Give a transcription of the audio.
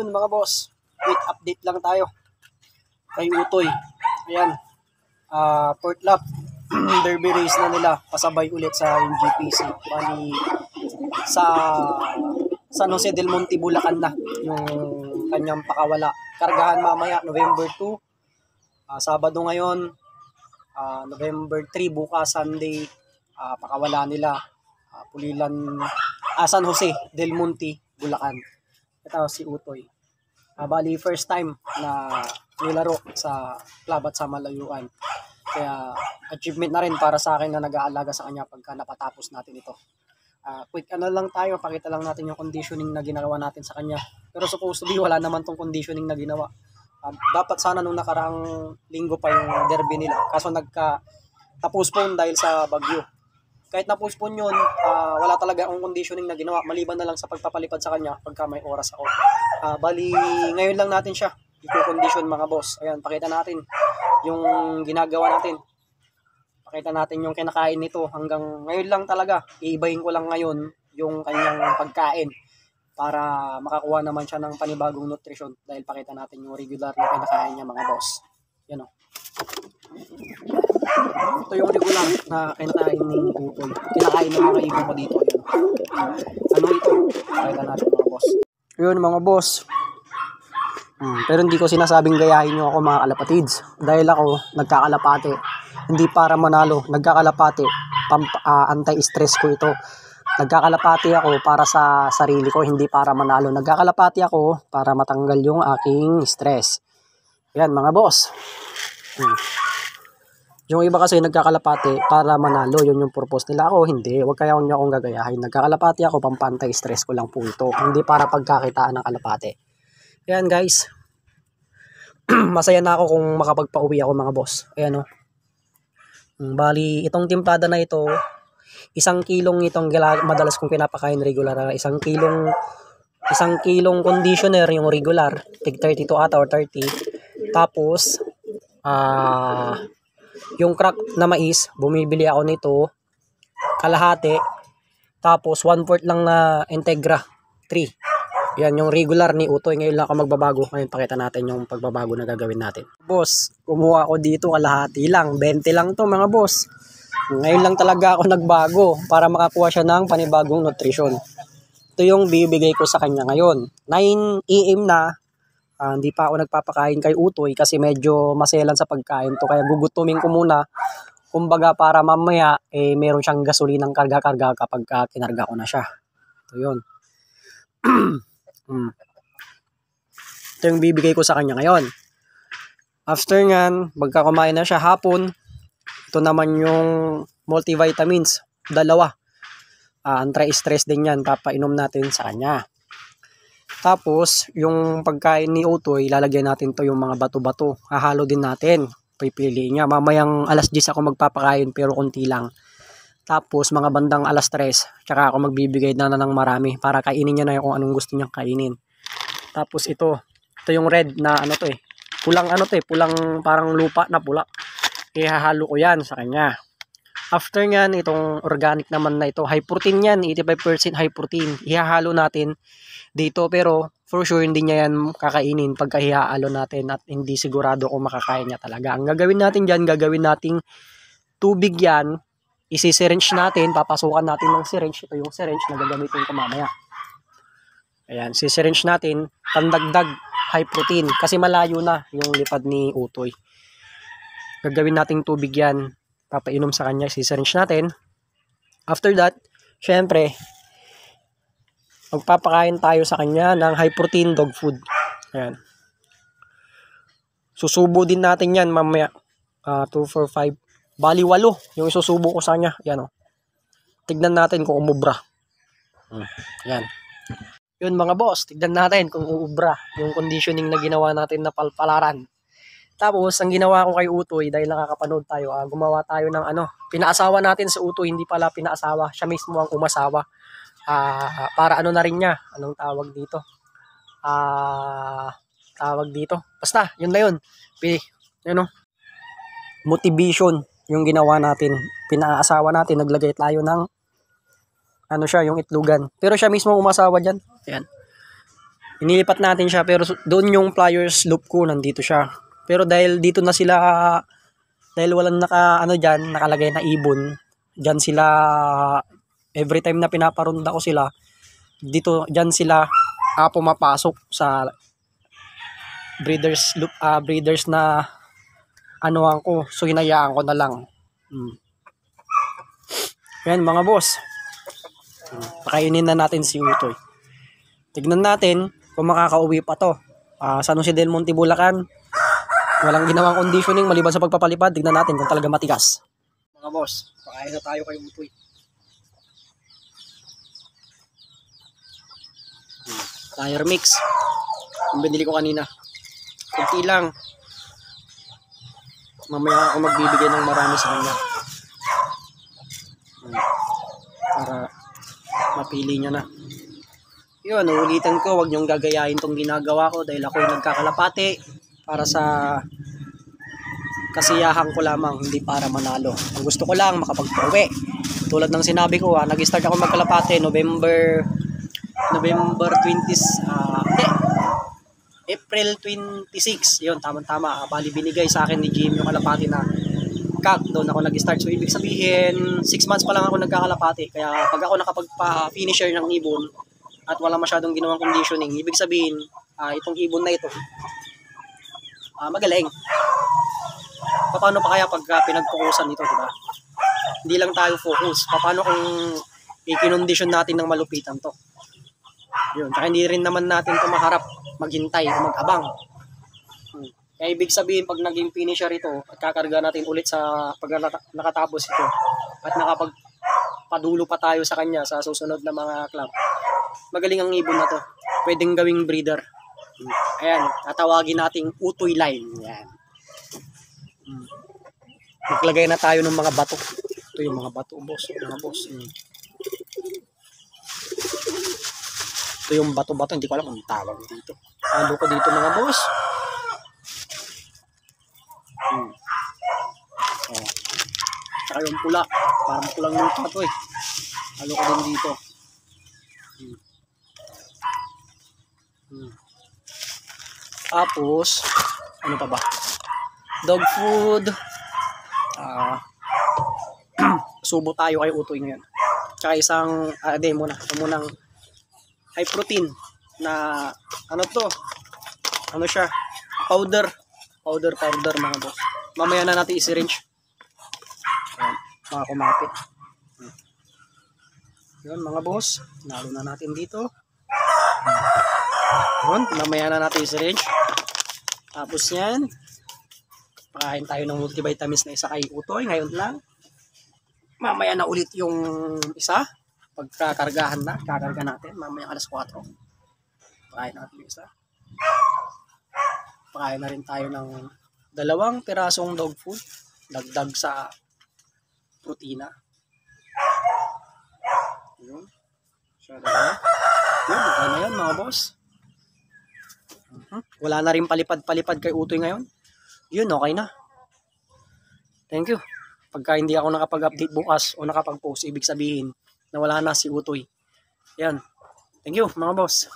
Yun mga boss, quick update lang tayo kay Utoy. Ayan, fourth lap derby race na nila, pasabay ulit sa NGPC. Bali sa San Jose del Monte, Bulacan na yung kanyang pakawala. Kargahan mamaya November 2, Sabado ngayon, November 3 bukas Sunday, pakawala nila, Pulilan, San Jose del Monte, Bulacan. Ito si Utoy. Bali first time na nilaro sa club at sa malayuan. Kaya achievement na rin para sa akin na nag-aalaga sa kanya pagka napatapos natin ito. Quick lang tayo, pakita lang natin yung conditioning na ginawa natin sa kanya. Pero supposed to be wala naman tong conditioning na ginawa. Dapat sana nung nakaraang linggo pa yung derby nila. Kaso na-postpone dahil sa bagyo. Kahit na-postpone yun, wala talaga akong conditioning na ginawa. Maliban na lang sa pagpapalipad sa kanya pagka may oras ako. Bali, ngayon lang natin siya i-condition mga boss. Ayan, pakita natin yung ginagawa natin. Pakita natin yung kinakain nito hanggang ngayon lang talaga. Iibahin ko lang ngayon yung kanyang pagkain para makakuha naman siya ng panibagong nutrisyon dahil pakita natin yung regular na kinakain niya mga boss. Yan o. Ito yung regular na kinakain ni Utoy. Kinakain ng mga ibon ko dito. Yun. Ano ito? Pakita natin mga boss. Yun mga boss. Pero hindi ko sinasabing gayahin nyo ako mga kalapatids. Dahil ako nagkakalapate. Hindi para manalo. Nagkakalapate. Anti-stress ko ito. Nagkakalapati ako para sa sarili ko. Hindi para manalo. Nagkakalapati ako para matanggal yung aking stress. Yan mga boss. Yung iba kasi nagkakalapati para manalo. Yun yung purpose nila. Ako hindi. Huwag kaya nyo akong gagayahin. Nagkakalapati ako pampantay-stress ko lang po ito. Hindi para pagkakitaan ng kalapate. Ayan guys. Masaya na ako kung makapagpauwi ako mga boss. Ayan o. Bali, itong timplada na ito, 1 kilong itong madalas kong pinapakain regular. 1 kilong conditioner yung regular. Tig 32 ata or 30. Tapos, yung crack na mais, bumibili ako nito, kalahati. Tapos, 1/4 lang na Integra 3. Yan yung regular ni Utoy. Ngayon lang ako magbabago. Ngayon pakita natin yung pagbabago na gagawin natin. Boss, kumuha ako dito kalahati lang. 20 lang to mga boss. Ngayon lang talaga ako nagbago para makakuha siya ng panibagong nutrisyon. Ito yung bibigay ko sa kanya ngayon. 9 AM na. Hindi pa ako nagpapakain kay Utoy kasi medyo maselan sa pagkain to. Kaya gugutumin ko muna. Kumbaga para mamaya meron siyang gasolinang karga-karga kapag kinarga ko na siya. Ito yun. Ito yung bibigay ko sa kanya ngayon. After nyan, pagka kumain na siya hapon, ito naman yung multivitamins, 2. Anti-stress din yan, papainom natin sa kanya. Tapos, yung pagkain ni Utoy, lalagyan natin to yung mga bato-bato. Hahalo din natin, pipiliin niya. Mamayang alas 10 ako magpapakain pero konti lang. Tapos mga bandang alas 3, tsaka ako magbibigay na ng marami para kainin niya na kung anong gusto niyang kainin. Tapos ito yung red na pulang parang lupa na pula. Ihahalo ko yan sa kanya. After nyan, itong organic naman na ito, high protein yan, 85% high protein. Ihahalo natin dito pero for sure hindi niya yan kakainin pagka ihahalo natin at hindi sigurado kung makakain niya talaga. Ang gagawin natin dyan, gagawin nating tubig yan. Isi-syringe natin, papasukan natin ng syringe. Ito yung syringe na gagamitin ko mamaya. Ayan, si-syringe natin, pandagdag high protein. Kasi malayo na yung lipad ni Utoy. Gagawin nating tubig yan. Papainom sa kanya, si-syringe natin. After that, syempre, magpapakain tayo sa kanya ng high protein dog food. Ayan. Susubo din natin yan mamaya. 2, 4, 5. Bali 8 yung isusubo ko sa kanya. Yan o. Tignan natin kung umubra. Yan. Yun mga boss. Tignan natin kung uubra yung conditioning na ginawa natin na palpalaran. Tapos, ang ginawa ko kay Utoy, dahil nakakapanood tayo, gumawa tayo ng pinaasawa natin sa Utoy, hindi pala pinaasawa. Siya mismo ang umasawa. Para na rin niya. Anong tawag dito? Basta, yun na yun. Motivation yung ginawa natin. Pinaasawa natin, naglagay tayo ng yung itlugan. Pero siya mismo umasawa dyan. Ayan. Inilipat natin siya pero doon yung pliers loop ko nandito siya. Pero dahil dito na sila, dahil walang nakalagay na ibon, diyan sila every time na pinaparunda ko sila, diyan sila pumapasok sa breeders loop, breeders na anuhan ko. So hinayaan ko na lang. Yan mga boss. Pakainin na natin si Utoy. Tignan natin kung makakauwi pa to. San Jose del Monte, Bulacan. Walang ginawang conditioning maliban sa pagpapalipad. Tignan natin kung talaga matigas. Mga boss, pakain na tayo kay Utoy. Tire mix. Yung binili ko kanina. Kunti lang. Mamaya ako magbibigay ng marami sa kanya. Para mapili niya na. Yun, uulitin ko, wag niyong gagayahin tong ginagawa ko dahil ako yung nagkakalapati para sa kasiyahan ko lamang, hindi para manalo. Ang gusto ko lang makapagpauwi. Tulad ng sinabi ko, nag-start ako magkalapati November 20s, April 26. Yun, tama-tama. Bali binigay sa akin ni Jim yung kalapati na kag, doon ako nag-start. So ibig sabihin 6 months pa lang ako nagkakalapati. Kaya pag ako nakapag-finisher ng ibon at wala masyadong ginawang conditioning, ibig sabihin itong ibon na ito magaling. Paano pa kaya pag pinagpukusan nito, diba? Hindi lang tayo focus. Paano kung i-condition natin ng malupitan to? Yun, kaya hindi rin naman natin ito maharap, maghintay o mag-abang. Kaya ibig sabihin pag naging finisher ito at kakarga natin ulit sa pag nakatapos ito at nakapagpadulo pa tayo sa kanya sa susunod na mga club, magaling ang ibon na to. Pwedeng gawing breeder. Ayan, tatawagin nating Utoy line. Ayan. Maglagay na tayo ng mga bato. Ito yung mga bato, boss. Mga boss. Ito yung bato-bato. Hindi ko alam kung tawag dito. Halo ko dito mga boss. Saka yung pula. Parang pulang lupa ito eh. Halo ko din dito. Tapos, ano pa ba? Dog food. Subo tayo kay Utoy ngayon. Tsaka isang, ito munang high protein na, ano to? Ano siya? Powder mga boss. Mamaya na natin i-syringe. Ayan, mga kumapit. Yun mga boss. Nalo na natin dito. Yun, mamaya na natin i-syringe. Tapos yan, pakain tayo ng multivitamins na isa kay Utoy. Ngayon lang. Mamaya na ulit yung isa. Pagkakargahan na, kakarga natin. Mamaya alas 4. Pakain natin yung isa. Pakain na rin tayo ng 2 pirasong dog food. Dagdag sa protina. Yun. Yun, okay na yan mga boss. Wala na rin palipad-palipad kay Utoy ngayon. Yun, okay na. Thank you. Pagka hindi ako nakapag-update bukas o nakapag-post, ibig sabihin na wala na si Utoy. Yan. Thank you mga boss.